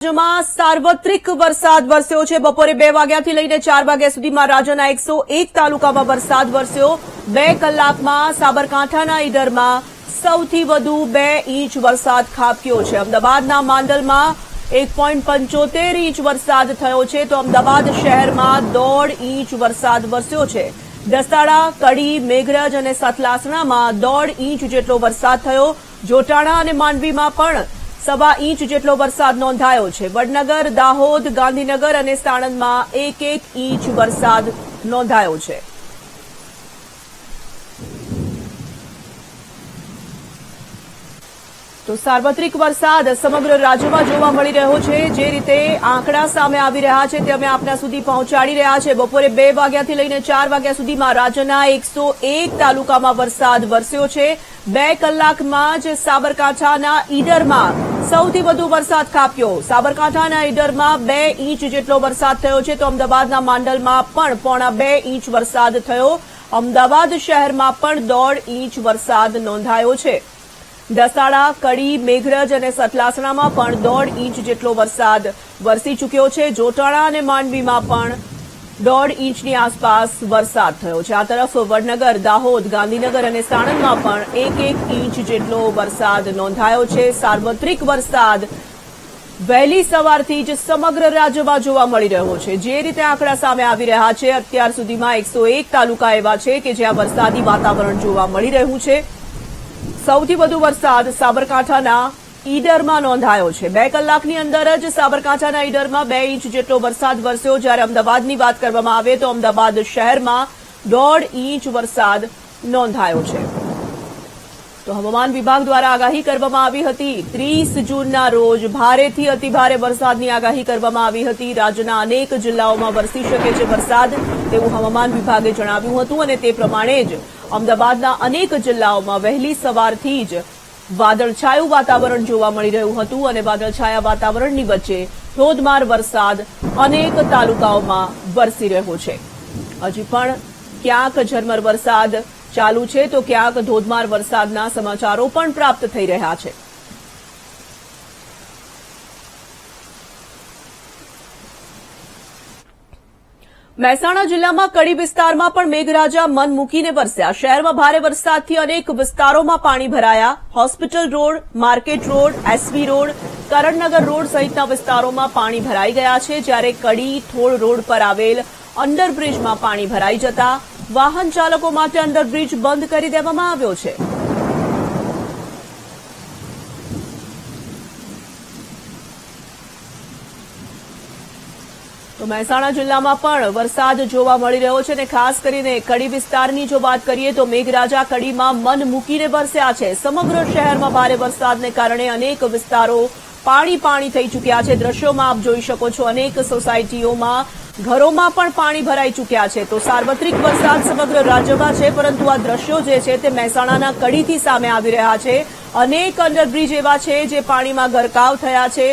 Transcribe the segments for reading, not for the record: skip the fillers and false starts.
રાજ્યમાં સાર્વત્રિક વરસાદ વરસ્યો છે। બપોરે 2 વાગ્યાથી લઈને 4 વાગ્યા સુધીમાં રાજ્યના 101 તાલુકામાં વરસાદ વરસ્યો। 2 કલાકમાં સાબરકાંઠાના ઈડરમાં સૌથી વધુ 2 ઇંચ વરસાદ ખાબક્યો છે। અમદાવાદના માંડલમાં 1.75 ઇંચ વરસાદ થયો છે, તો અમદાવાદ શહેરમાં 1.5 ઇંચ વરસાદ વરસ્યો છે। દસાડા, કડી, મેઘરજ અને સતલાસણામાં 1.5 ઇંચ જેટલો વરસાદ થયો। જોટાણા અને માંડવીમાં પણ 1.25 ઇંચ જેટલો વરસાદ નોંધાયો છે। વડનગર, દાહોદ, ગાંધીનગર અને સાણંદમાં 1-1 ઇંચ વરસાદ નોંધાયો છે। તો સાર્વત્રિક વરસાદ સમગ્ર રાજ્યમાં જોવા મળી રહ્યો છે। જે રીતે આંકડા સામે આવી રહ્યા છે તે અમે આપના સુધી પહોંચાડી રહ્યા છે। બપોરે 2 વાગ્યાથી લઈને 4 વાગ્યા સુધીમાં રાજ્યના 101 તાલુકામાં વરસાદ વરસ્યો છે। 2 કલાકમાં જ સાબરકાંઠાના ઈડરમાં સૌથી વધુ વરસાદ ખાબક્યો। સાબરકાંઠાના ઈડરમાં 2 ઇંચ જેટલો વરસાદ થયો છે, તો અમદાવાદના માંડલમાં પણ 1.25 ઇંચ વરસાદ થયો। અમદાવાદ શહેરમાં પણ 1.5 ઇંચ વરસાદ નોંધાયો છે। દસાડા, કડી, મેઘરજ અને સતલાસણામાં પણ 1.5 ઇંચ જેટલો વરસાદ વરસી ચૂક્યો છે। જોટાણા અને માંડવીમાં પણ 1.5 ઇંચની આસપાસ વરસાદ થયો છે। આ તરફ વડનગર, દાહોદ, ગાંધીનગર અને સાણંદમાં પણ 1-1 ઇંચ જેટલો વરસાદ નોંધાયો છે। સાર્વત્રિક વરસાદ વહેલી સવારથી જ સમગ્ર રાજ્યમાં જોવા મળી રહ્યો છે। જે રીતે આંકડા સામે આવી રહ્યા છે, અત્યાર સુધીમાં 101 તાલુકા એવા છે કે જ્યાં વરસાદી વાતાવરણ જોવા મળી રહ્યું છે। સૌથી વધુ વરસાદ સાબરકાંઠાના ઈડરમાં નોંધાયો છે। 2 કલાકની અંદર જ સાબરકાંઠાના ઈડરમાં 2 ઇંચ જેટલો વરસાદ વરસ્યો। જ્યારે અમદાવાદની વાત કરવામાં આવે તો અમદાવાદ શહેરમાં 1.5 ઇંચ વરસાદ નોંધાયો છે। તો હવામાન વિભાગ દ્વારા આગાહી કરવામાં આવી હતી। 30 જૂનના રોજ ભારેથી અતિભારે વરસાદની આગાહી કરવામાં આવી હતી। રાજ્યના અનેક જિલ્લાઓમાં વરસી શકે છે વરસાદ, તેવું હવામાન વિભાગે જણાવ્યું હતું અને તે પ્રમાણે જ અમદાવાદના અનેક જિલ્લાઓમાં વહેલી સવારથી જ વાદળછાયું વાતાવરણ જોવા મળી રહ્યું હતું અને વાદળછાયા વાતાવરણની વચ્ચે ધોધમાર વરસાદ અનેક તાલુકાઓમાં વરસી રહ્યો છે। હજી પણ ક્યાંક ઝરમર વરસાદ ચાલુ છે, તો ક્યાંક ધોધમાર વરસાદના સમાચારો પણ પ્રાપ્ત થઈ રહ્યા છે। મહેસાણા જિલ્લામાં કડી વિસ્તારમાં પણ મેઘરાજા મન મૂકીને વરસ્યા। શહેરમાં ભારે વરસાદથી અનેક વિસ્તારોમાં પાણી ભરાયા। Hospital road, market road, SV road, Karannagar road સહિતના વિસ્તારોમાં પાણી ભરાઈ ગયા છે। જ્યારે કડી થોળ રોડ પર આવેલ અંડરબ્રિજમાં પાણી ભરાઈ જતા વાહન ચાલકો માટે અંડરબ્રિજ બંધ કરી દેવામાં આવ્યો છે। તો મહેસાણા જિલ્લામાં પણ વરસાદ જોવા મળી રહ્યો છે અને ખાસ કરીને કડી વિસ્તારની જો વાત કરીએ તો મેઘરાજા કડીમાં મન મૂકીને વરસ્યા છે। સમગ્ર શહેરમાં ભારે વરસાદને કારણે અનેક વિસ્તારો પાણી થઈ ચૂક્યા છે। દ્રશ્યોમાં આપ જોઈ શકો છો, અનેક સોસાયટીઓમાં ઘરોમાં પણ પાણી ભરાઈ ચૂક્યા છે। તો સાર્વત્રિક વરસાદ સમગ્ર રાજ્યમાં છે, પરંતુ આ દ્રશ્યો જે છે તે મહેસાણાના કડીથી સામે આવી રહ્યા છે। અનેક અંડરબ્રિજ એવા છે જે પાણીમાં ગરકાવ થયા છે।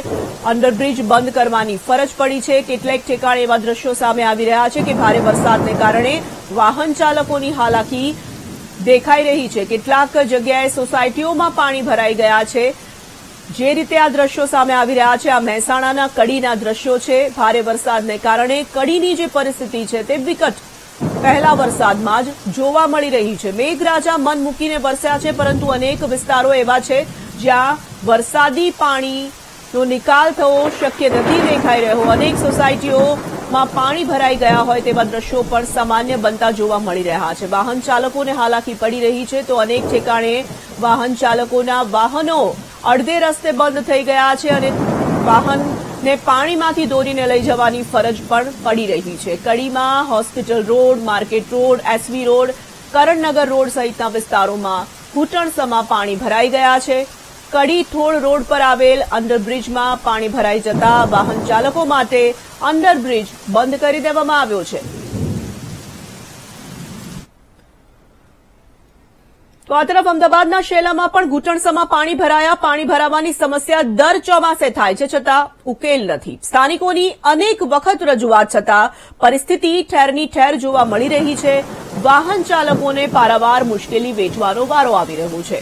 અંડરબ્રિજ બંધ કરવાની ફરજ પડી છે। કેટલાક ઠેકાણે એવા દ્રશ્યો સામે આવી રહ્યા છે કે ભારે વરસાદને કારણે વાહન ચાલકોની હાલાકી દેખાઈ રહી છે। કેટલાક જગ્યાએ સોસાયટીઓમાં પાણી ભરાઈ ગયા છે। જે રીતે આ દ્રશ્યો સામે આવી રહ્યા છે, આ મહેસાણાના કડીના દ્રશ્યો છે। ભારે વરસાદને કારણે કડીની જે પરિસ્થિતિ છે તે વિકટ પહેલા વરસાદમાં જ જોવા મળી રહી છે। મેઘરાજા મન મૂકીને વરસ્યા છે, પરંતુ અનેક વિસ્તારો એવા છે જ્યાં વરસાદી પાણીનો નિકાલ થવો શક્ય નથી દેખાઈ રહ્યો। અનેક સોસાયટીઓમાં પાણી ભરાઈ ગયા હોય તેવા દ્રશ્યો પણ સામાન્ય બનતા જોવા મળી રહ્યા છે। વાહન ચાલકોને હાલાકી પડી રહી છે, તો અનેક ઠેકાણે વાહન ચાલકોના વાહનો અડધે રસ્તે બંધ થઈ ગયા છે અને વાહનને પાણીમાંથી દોરીને લઈ જવાની ફરજ પણ પડી રહી છે। કડીમાં hospital road, market road, SV road, Karannagar road સહિતના વિસ્તારોમાં ઘૂંટણસમાં પાણી ભરાઈ ગયા છે। કડી થોળ રોડ પર આવેલ અંડરબ્રિજમાં પાણી ભરાઈ જતા વાહન ચાલકો માટે અંડરબ્રિજ બંધ કરી દેવામાં આવ્યો છે। તો આ તરફ અમદાવાદના શેલામાં પણ ઘૂંટણસમાં પાણી ભરાયા। પાણી ભરાવાની સમસ્યા દર ચોમાસે થાય છે, છતાં ઉકેલ નથી। સ્થાનિકોની અનેક વખત રજૂઆત છતાં પરિસ્થિતિ ઠેરની ઠેર જોવા મળી રહી છે। વાહન ચાલકોને પારાવાર મુશ્કેલી વેઠવાનો વારો આવી રહ્યો છે।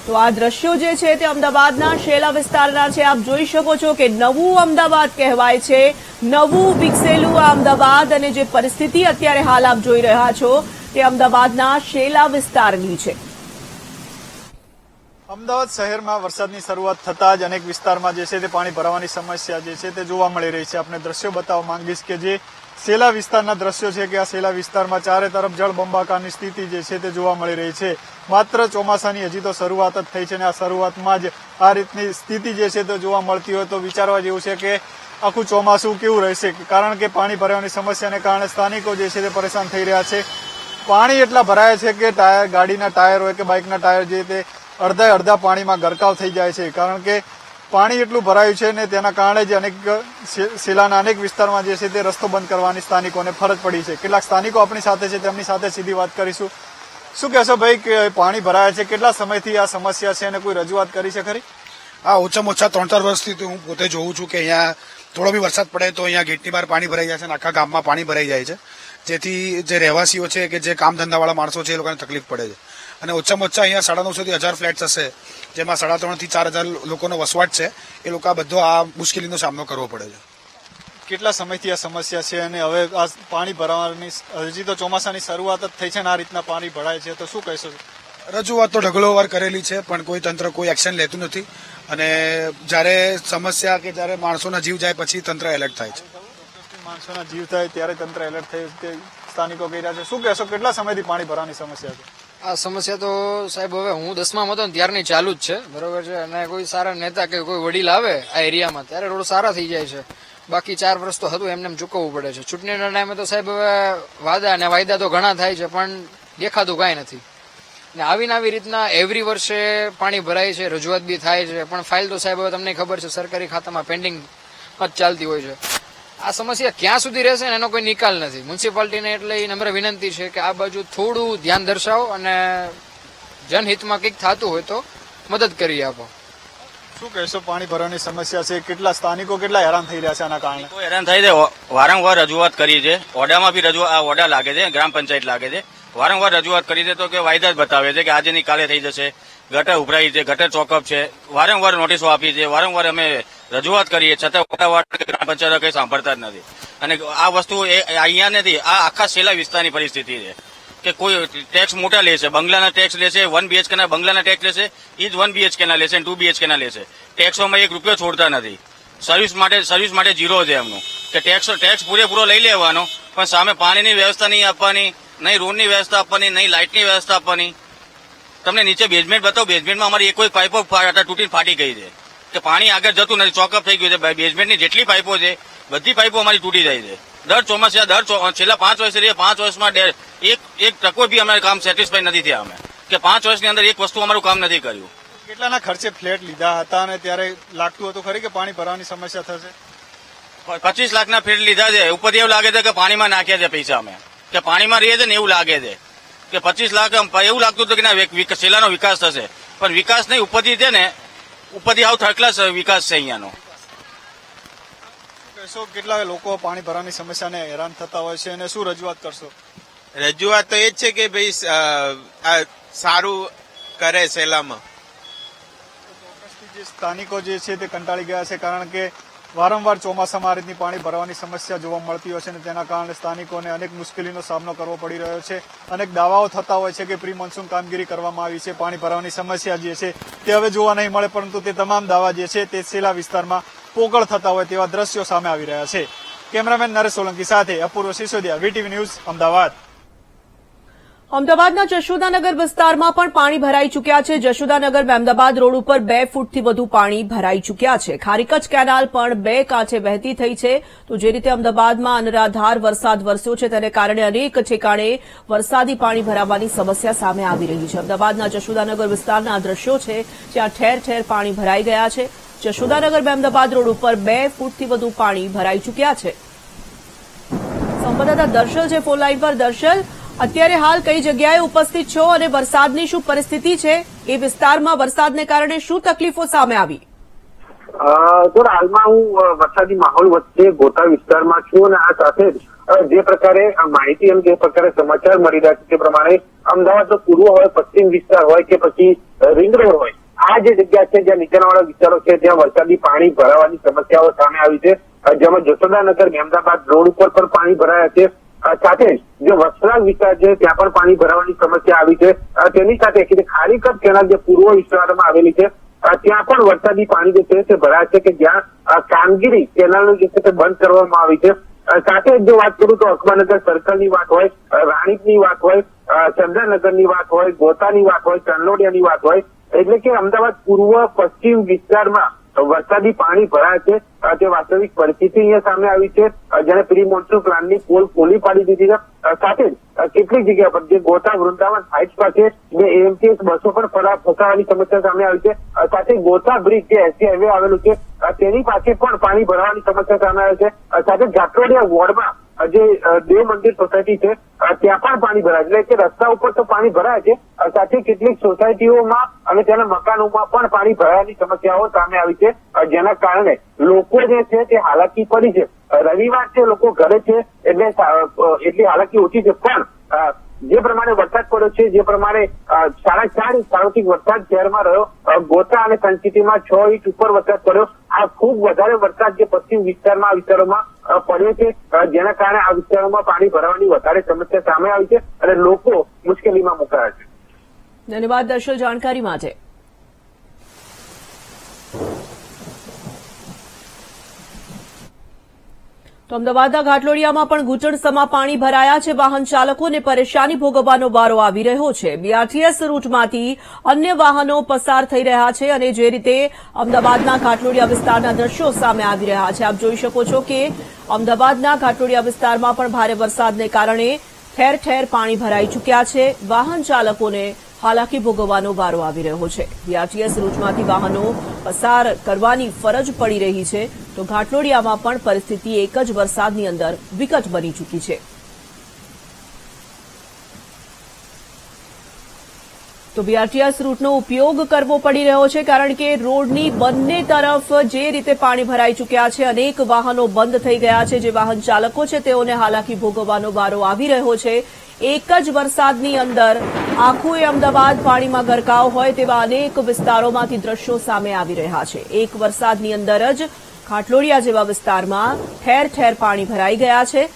તો આ દ્રશ્યો જે છે તે અમદાવાદના શેલા વિસ્તારના છે. આપ જોઈ શકો છો કે નવું અમદાવાદ કહેવાય છે, નવું વિકસેલું આ અમદાવાદ, અને જે પરિસ્થિતિ અત્યારે હાલ આપ જોઈ રહ્યા છો તે અમદાવાદના શેલા વિસ્તારની છે. અમદાવાદ શહેરમાં વરસાદની શરૂઆત થતાં જ અનેક વિસ્તારમાં જે છે તે પાણી ભરાવાની સમસ્યા જે છે તે જોવા મળી રહી છે. આપણે દ્રશ્યો બતાવવા માંગીશ કે જે શેલા વિસ્તારના દ્રશ્યો છે કે આ શેલા વિસ્તારમાં ચારે તરફ જળબંબાકારની સ્થિતિ જે છે તે જોવા મળી રહી છે. માત્ર ચોમાસાની હજી તો શરૂઆત જ થઈ છે અને આ શરૂઆતમાં જ આ રીતની સ્થિતિ જે છે તે જોવા મળતી હોય તો વિચારવા જેવું છે કે આખું ચોમાસું કેવું રહેશે, કારણ કે પાણી ભરાવાની સમસ્યાને કારણે સ્થાનિકો જે છે તે પરેશાન થઈ રહ્યા છે. પાણી એટલા ભરાય છે કે ગાડીના ટાયર હોય કે બાઇકના ટાયર જે તે અડધા પાણીમાં ગરકાવ થઈ જાય છે, કારણ કે પાણી એટલું ભરાયું છે ને તેના કારણે જ અનેક શેલાના અનેક વિસ્તારમાં જે છે તે રસ્તો બંધ કરવાની સ્થાનિકોને ફરજ પડી છે. કેટલાક સ્થાનિકો આપણી સાથે છે, તેમની સાથે સીધી વાત કરીશું. શું કહેશો ભાઈ કે પાણી ભરાય છે, કેટલા સમયથી આ સમસ્યા છે અને કોઈ રજૂઆત કરી છે ખરી? હા, ઓછામાં ઓછા 3-4 વર્ષથી તો હું પોતે જોઉં છું કે અહીંયા થોડો બી વરસાદ પડે તો અહીંયા ગેટની બહાર પાણી ભરાઈ જાય છે અને આખા ગામમાં પાણી ભરાઈ જાય છે, જેથી જે રહેવાસીઓ છે કે જે કામ ધંધાવાળા માણસો છે એ લોકોને તકલીફ પડે છે. અને ઓછામાં ઓછા અહીંયા 950 થી 1000 ફ્લેટ્સ હશે, જેમાં 3.5 થી 4000 લોકોનો વસવાટ છે. એ લોકો બધો આ મુશ્કેલીનો સામનો કરવો પડે છે. કેટલા સમયથી આ સમસ્યા છે અને હવે આ પાણી ભરાવાની હજી તો ચોમાસાની શરૂઆત જ થઈ છે ને આ રીતના પાણી ભરાય છે તો શું કહેશો? રજૂઆત તો ઢગલોવાર કરેલી છે પણ કોઈ તંત્ર કોઈ એક્શન લેતું નથી, અને જ્યારે સમસ્યા કે જ્યારે માણસોના જીવ જાય પછી તંત્ર એલર્ટ થાય છે. માણસોના જીવ થાય ત્યારે તંત્ર એલર્ટ થાય તે સ્થાનિકો કહી રહ્યા છે. શું કહેશો, કેટલા સમયથી પાણી ભરવાની સમસ્યા છે? આ સમસ્યા તો સાહેબ હવે હું 10માં હતો ને ત્યારની ચાલુ જ છે, બરોબર છે. અને કોઈ સારા નેતા કે કોઈ વડીલ આવે આ એરિયામાં ત્યારે રોડ સારા થઈ જાય છે. બાકી 4 વર્ષ તો હતું એમને ચૂકવવું પડે છે. ચૂંટણીના ટાઈમે તો સાહેબ હવે વાયદા તો ઘણા થાય છે પણ દેખાતું કાંઈ નથી. ને આવીને આવી રીતના એવરી વર્ષે પાણી ભરાય છે, રજૂઆત બી થાય છે, પણ ફાઇલ તો સાહેબ હવે તમને ખબર છે સરકારી ખાતામાં પેન્ડિંગ જ ચાલતી હોય છે. આ સમસ્યા ક્યાં સુધી રહેશે ને એનો કોઈ નિકાલ નથી. મ્યુનિસિપાલિટીને એટલે એ નમ્ર વિનંતી છે કે આ બાજુ થોડું ધ્યાન દર્શાવો અને જનહિતમાં કંઈક થતું હોય તો મદદ કરી આપો. શું કહેશો, પાણી ભરવાની સમસ્યા છે, કેટલા સ્થાનિકો કેટલા હેરાન થઈ રહ્યા છે આના કારણે? હેરાન થાય છે, વારંવાર રજૂઆત કરી છે. ઓડામાં બી ઓડા લાગે છે, ગ્રામ પંચાયત લાગે છે, વારંવાર રજૂઆત કરી છે તો કે વાયદા જ બતાવે છે કે આજે ની કાલે થઈ જશે. ગટર ઉભરાઈ છે, ગટર ચોકઅપ છે, વારંવાર નોટિસો આપી છે, વારંવાર અમે રજૂઆત કરીએ છતાં ગ્રામ પંચાયત કઈ સાંભળતા જ નથી. અને આ વસ્તુ અહીંયા નથી, આ આખા શેલા વિસ્તારની પરિસ્થિતિ છે કે કોઈ ટેક્સ મોટા લેશે, બંગલાના ટેક્સ લેશે, 1 BHK ના બંગલાના ટેક્સ લેશે, એ જ 1 BHK ના લેશે, 2 BHK ના લેશે. ટેક્સોમાં 1 રૂપિયો છોડતા નથી. સર્વિસ માટે ઝીરો છે એમનું કે ટેક્સ પૂરેપૂરો લઈ લેવાનો પણ સામે પાણીની વ્યવસ્થા નહીં આપવાની, નહીં રોડની વ્યવસ્થા આપવાની, નહીં લાઇટની વ્યવસ્થા આપવાની. તમને નીચે બેઝમેન્ટ બતાવો, બેઝમેન્ટમાં અમારી એક પાઇપો તૂટીને ફાટી ગઈ છે કે પાણી આગળ જતું નથી, ચોકઅપ થઈ ગયું છે. બેઝમેન્ટની જેટલી પાઇપો છે બધી પાઇપો અમારી તૂટી જાય છે. દર ચોમાસા છેલ્લા 5 વર્ષથી 5 વર્ષમાં એક ટકો બી અમારે કામ સેટિસ્ફાઈ નથી થયા. અમે કે 5 વર્ષની અંદર એક વસ્તુ અમારું કામ નથી કર્યું. કેટલાના ખર્ચે ફ્લેટ લીધા હતા અને ત્યારે લાગતું હતું ખરી કે પાણી ભરવાની સમસ્યા થશે? 25 લાખના ફ્લેટ લીધા છે. ઉપરથી એવું લાગે છે કે પાણીમાં નાખ્યા છે પૈસા અમે, કે પાણીમાં રહીએ છે ને એવું લાગે છે કે 25 લાખ એવું લાગતું હતું કે ના શેલાનો વિકાસ થશે, પણ વિકાસ નહીં, ઉપરથી છે ને ઉપરથી આવું થર્ડ ક્લાસ વિકાસ છે અહીંયાનો. કેટલા લોકો પાણી ભરવાની સમસ્યાને હેરાન થતા હોય છે અને શું રજૂઆત કરશો? રજૂઆત તો એ જ છે કે ભાઈ સારું કરે શેલામાં. જે સ્થાનિકો જે છે તે કંટાળી ગયા છે, કારણ કે વારંવાર ચોમાસામાં આ રીતની પાણી ભરવાની સમસ્યા જોવા મળતી હોય છે અને તેના કારણે સ્થાનિકોને અનેક મુશ્કેલીનો સામનો કરવો પડી રહ્યો છે. અનેક દાવાઓ થતા હોય છે કે પ્રી મોન્સૂન કામગીરી કરવામાં આવી છે, પાણી ભરવાની સમસ્યા જે છે તે હવે જોવા નહીં મળે, પરંતુ તે તમામ દાવા જે છે તે શેલા વિસ્તારમાં પોકળ થતા હોય તેવા દ્રશ્યો સામે આવી રહ્યા છે. કેમેરામેન નરેશ સોલંકી સાથે અપૂર્વ સિસોદિયા, VTV ન્યૂઝ, અમદાવાદ. અમદાવાદના જશોદાનગર વિસ્તારમાં પણ પાણી ભરાઈ ચૂક્યા છે. જશોદાનગર મહેમદાબાદ રોડ ઉપર 2 ફૂટથી વધુ પાણી ભરાઈ ચૂક્યા છે. ખારીકચ કેનાલ પણ 2 કાંઠે વહેતી થઈ છે. તો જે રીતે અમદાવાદમાં અનરાધાર વરસાદ વરસ્યો છે તેને કારણે અનેક ઠેકાણે વરસાદી પાણી ભરાવાની સમસ્યા સામે આવી રહી છે. અમદાવાદના જશોદાનગર વિસ્તારના દ્રશ્યો છે જ્યાં ઠેર ઠેર પાણી ભરાઈ ગયા છે. જશોદાનગર મહેમદાબાદ રોડ ઉપર 2 ફૂટથી વધુ પાણી ભરાઈ ચૂક્યા છે. સંવાદદાતા દર્શલ છે ફોન લાઈન પર. દર્શલ, અત્યારે હાલ કઈ જગ્યાએ ઉપસ્થિત છો અને વરસાદની શું પરિસ્થિતિ છે? એ વિસ્તારમાં વરસાદને કારણે શું તકલીફો સામે આવી? તો હાલમાં હું વરસાદી માહોલ વચ્ચે ગોતા વિસ્તારમાં છું અને આ સાથે જ જે પ્રકારે માહિતી અને જે પ્રકારે સમાચાર મળી રહ્યા છે તે પ્રમાણે અમદાવાદનો પૂર્વ હોય, પશ્ચિમ વિસ્તાર હોય કે પછી રિંગ રોડ હોય, આ જે જગ્યા છે જ્યાં નીચાણવાળા વિસ્તારો છે ત્યાં વરસાદી પાણી ભરાવાની સમસ્યાઓ સામે આવી છે. જેમાં જશોદાનગર મહેમદાબાદ રોડ ઉપર પણ પાણી ભરાયા છે. સાથે જે વસ્ત્રાલ વિસ્તાર છે ત્યાં પણ પાણી ભરાવાની સમસ્યા આવી છે. તેની સાથે ખારીકટ કેનાલ જે પૂર્વ વિસ્તારમાં આવેલી છે ત્યાં પણ વરસાદી પાણી જે છે તે ભરાય છે કે જ્યાં કામગીરી કેનાલનું જે છે તે બંધ કરવામાં આવી છે. સાથે જો વાત કરું તો અકબરનગર સર્કલની વાત હોય, રાણીપની વાત હોય, ચંદ્રનગરની વાત હોય, ગોતાની વાત હોય, ચંદલોડિયાની વાત હોય, એટલે કે અમદાવાદ પૂર્વ પશ્ચિમ વિસ્તારમાં વરસાદી પાણી ભરાય છે. તે વાસ્તવિક પરિસ્થિતિ અહીંયા સામે આવી છે. જેને પ્રી મોન્સૂન પ્લાનની પોલ ખોલી પાડી દીધી છે. સાથે જ કેટલીક જગ્યા પર જે ગોતા વૃંદાવન હાઇટ્સ પાસે જે એએમટીએસ બસો પણ ફસાવાની સમસ્યા સામે આવી છે. સાથે ગોતા બ્રિજ જે એસટી હાઈવે આવેલું છે તેની પાસે પણ પાણી ભરાવાની સમસ્યા સામે આવી છે. સાથે જાટોડિયા વોર્ડમાં જે દેવ મંદિર સોસાયટી છે ત્યાં પણ પાણી ભરાય છે. એટલે કે રસ્તા ઉપર તો પાણી ભરાય છે, સાથે કેટલીક સોસાયટીઓમાં અને તેના મકાનોમાં પણ પાણી ભરાવાની સમસ્યાઓ સામે આવી છે. જેના કારણે લોકો જે છે તે હાલાકી પડી છે. રવિવાર છે, લોકો ઘરે છે એટલે એટલી હાલાકી ઓછી છે. પણ જે પ્રમાણે વરસાદ પડ્યો છે, જે પ્રમાણે 4.5 ઇંચ સાર્વત્રિક વરસાદ શહેરમાં રહ્યો, ગોતા અને સનસિટીમાં 6 ઇંચ ઉપર વરસાદ પડ્યો. આ ખૂબ વધારે વરસાદ જે પશ્ચિમ વિસ્તારોમાં પડ્યો છે, જેના કારણે આ વિસ્તારોમાં પાણી ભરાવાની વધારે સમસ્યા સામે આવી છે અને લોકો મુશ્કેલીમાં મુકાયા છે. ધન્યવાદ દર્શલ જાણકારી માટે. તો અમદાવાદના ઘાટલોડિયામાં પણ ઘૂંટણસમા પાણી ભરાયા છે. વાહન ચાલકોને પરેશાની ભોગવવાનો વારો આવી રહ્યો છે. બીઆરટીએસ રૂટમાંથી અન્ય વાહનો પસાર થઈ રહ્યા છે અને જે રીતે અમદાવાદના ઘાટલોડિયા વિસ્તારના દ્રશ્યો સામે આવી રહ્યા છે. આપ જોઈ શકો છો કે અમદાવાદના ઘાટલોડિયા વિસ્તારમાં પણ ભારે વરસાદને કારણે ઠેર ઠેર પાણી ભરાઈ ચૂક્યા છે. વાહન ચાલકોને હાલાકી ભોગવવાનો વારો આવી રહ્યો છે. બીઆરટીએસ રૂટમાંથી વાહનો પસાર કરવાની ફરજ પડી રહી છે. તો ઘાટલોડિયામાં પણ પરિસ્થિતિ એક જ વરસાદની અંદર વિકટ બની ચૂકી છે. તો બીઆરટીએસ રૂટનો ઉપયોગ કરવો પડી રહ્યો છે કારણ કે રોડની બંને તરફ જે રીતે પાણી ભરાઈ ચૂક્યા છે, અનેક વાહનો બંધ થઈ ગયા છે. જે વાહન ચાલકો છે તેઓને હાલાકી ભોગવવાનો વારો આવી રહ્યો છે. એક જ વરસાદની અંદર આખું અમદાવાદ પાણીમાં ગરકાવ હોય તેવા અનેક વિસ્તારોમાંથી દ્રશ્યો સામે આવી રહ્યા છે. એક વરસાદની અંદર જ ઘાટલોડિયા જેવા વિસ્તારમાં ઠેર ઠેર પાણી ભરાઈ ગયા છે.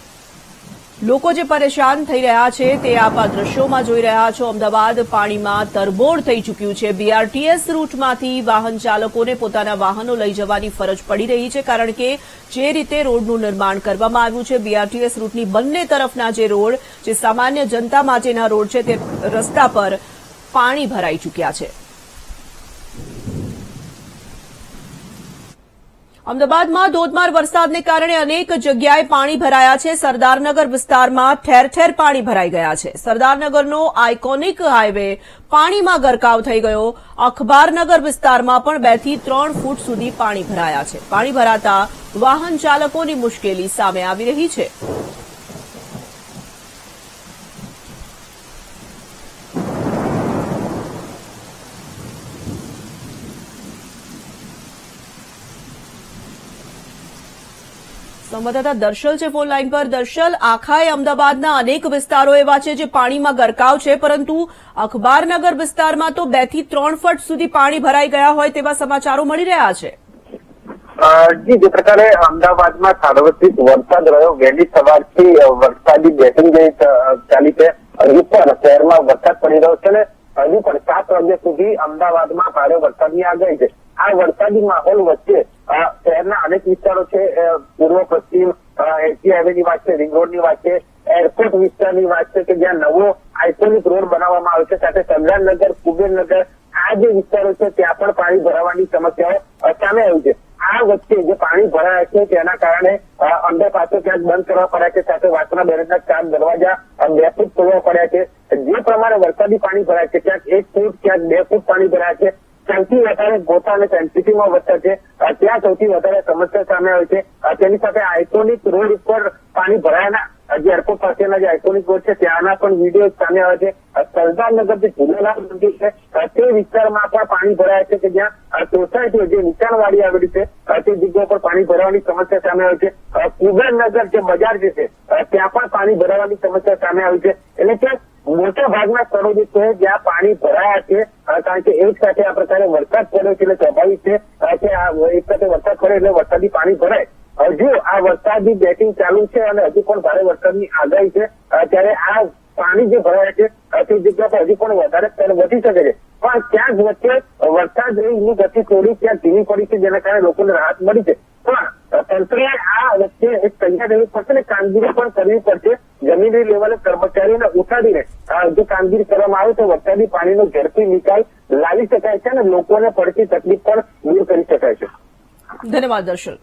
લોકો જે પરેશાન થઈ રહ્યા છે તે આપ આ દ્રશ્યોમાં જોઈ રહ્યા છો. અમદાવાદ પાણીમાં તરબોળ થઈ ચૂક્યું છે. બીઆરટીએસ રૂટમાંથી વાહન ચાલકોને પોતાના વાહનો લઈ જવાની ફરજ પડી રહી છે કારણ કે જે રીતે રોડનું નિર્માણ કરવામાં આવ્યું છે, બીઆરટીએસ રૂટની બંને તરફના જે રોડ, જે સામાન્ય જનતા માટેના રોડ છે, તે રસ્તા પર પાણી ભરાઈ ચૂક્યા છે. અમદાવાદમાં ધોધમાર વરસાદને કારણે અનેક જગ્યાએ પાણી ભરાયા છે. સરદારનગર વિસ્તારમાં ઠેર ઠેર પાણી ભરાઈ ગયા છે. સરદારનગરનો આઇકોનિક હાઇવે પાણીમાં ગરકાવ થઈ ગયો. અખબારનગર વિસ્તારમાં પણ 2 થી 3 ફૂટ સુધી પાણી ભરાયા છે. પાણી ભરાતા વાહન ચાલકોની મુશ્કેલી સામે આવી રહી છે. સંવાદદાતા દર્શલ છે ફોન લાઈન પર. દર્શલ, આખાએ અમદાવાદના અનેક વિસ્તારો એવા છે જે પાણીમાં ગરકાવ છે, પરંતુ અખબારનગર વિસ્તારમાં તો 2 થી 3 ફૂટ સુધી પાણી ભરાઈ ગયા હોય તેવા સમાચારો મળી રહ્યા છે. જે પ્રકારે અમદાવાદમાં સાર્વત્રિક વરસાદ રહ્યો, વહેલી સવારથી વરસાદી બેટિંગ ચાલી છે. હજુ પણ શહેરમાં વરસાદ પડી રહ્યો છે ને હજુ પણ 7 વાગ્યા સુધી અમદાવાદમાં ભારે વરસાદની આગાહી છે. આ વરસાદી માહોલ વચ્ચે શહેરના અનેક વિસ્તારો છે, પૂર્વ પશ્ચિમ એસટી હાઈવેની વાત છે, રિંગ રોડની વાત છે, એરપોર્ટ વિસ્તારની વાત છે કે જ્યાં નવો આઇકોનિક રોડ બનાવવામાં આવ્યો છે. સાથે સરદારનગર, કુબેરનગર, આ જે વિસ્તારો છે ત્યાં પણ પાણી ભરાવાની સમસ્યાઓ સામે આવી છે. આ વચ્ચે જે પાણી ભરાયા છે તેના કારણે અંડરપાસો ક્યાંક બંધ કરવા પડ્યા છે. સાથે વાસણા બેરેજના 4 દરવાજા 2 ફૂટ ખોલવા પડ્યા છે. જે પ્રમાણે વરસાદી પાણી ભરાય છે, ક્યાંક 1 ફૂટ, ક્યાંક 2 ફૂટ પાણી ભરાય છે. સૌથી વધારે ગોતા અને સેન્સિટીમાં વરસાદ છે, ત્યાં સૌથી વધારે સમસ્યા સામે આવી છે. તેની સાથે આઇકોનિક રોડ ઉપર પાણી ભરાયાના જે એરપોર્ટ પાસેના જે આઇકોનિક રોડ છે ત્યાંના પણ વિડીયો સામે આવે છે. સરદારનગર જે ઝૂલેલાલ મંદિર છે તે વિસ્તારમાં પણ પાણી ભરાયા છે કે જ્યાં સોસાયટીઓ જે નીચાણવાળી આવેલી છે તે જગ્યા પર પાણી ભરાવાની સમસ્યા સામે આવી છે. કુબેરનગર જે બજાર જે છે ત્યાં પણ પાણી ભરાવાની સમસ્યા સામે આવી છે. એટલે કે મોટા ભાગના સ્થળો જે છે જ્યાં પાણી ભરાયા છે કારણ કે એક સાથે આ પ્રકારે વરસાદ પડ્યો છે એટલે સ્વાભાવિક છે કે આ એક સાથે વરસાદ પડે એટલે વરસાદી પાણી ભરાય. હજુ આ વરસાદની બેટિંગ ચાલુ છે અને હજુ પણ ભારે વરસાદની આગાહી છે ત્યારે આ પાણી જે ભરાયા છે તે જગ્યા પર હજી પણ વધારે સ્તર વધી શકે છે. પણ ક્યાંક વચ્ચે વરસાદની ગતિ થોડી ક્યાંક ધીમી પડી છે જેના કારણે લોકોને રાહત મળી છે. પણ તંત્રએ આ વચ્ચે એક તૈયાર રહેવું પડશે ને કામગીરી પણ કરવી પડશે. જમીની લેવલે કર્મચારીઓને ઉઠાડીને જો કામગીરી કરવામાં આવે તો વરસાદી પાણીનો ઝડપી નિકાલ લાવી શકાય છે અને લોકોને પડતી તકલીફ પણ દૂર કરી શકાય છે. ધન્યવાદ દર્શન.